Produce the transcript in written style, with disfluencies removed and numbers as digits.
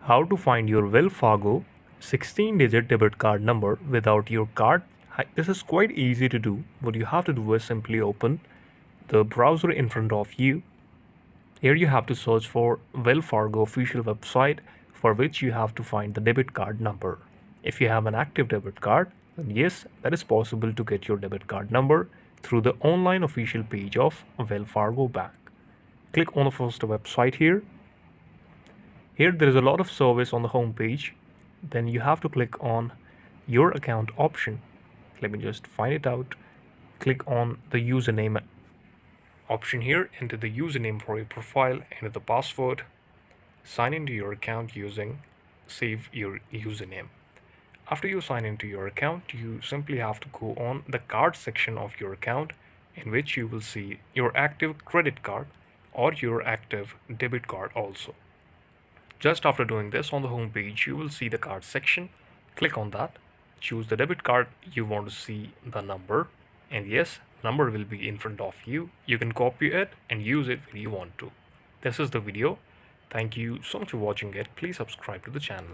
How to find your Wells Fargo 16-digit debit card number without your card. This is quite easy to do. What you have to do is simply open the browser in front of you. Here you have to search for Wells Fargo official website, for which you have to find the debit card number. If you have an active debit card, then yes, that is possible to get your debit card number through the online official page of Wells Fargo Bank. Click on the first website here. Here there is a lot of service on the home page. Then you have to click on your account option. Let me just find it out. Click on the username option here. Enter the username for your profile, enter the password, sign into your account using save your username. After you sign into your account, you simply have to go on the card section of your account, in which you will see your active credit card or your active debit card also. Just after doing this, on the home page, you will see the card section. Click on that, choose the debit card you want to see the number, and yes, number will be in front of you. You can copy it and use it when you want to. This is the video. Thank you so much for watching it. Please subscribe to the channel.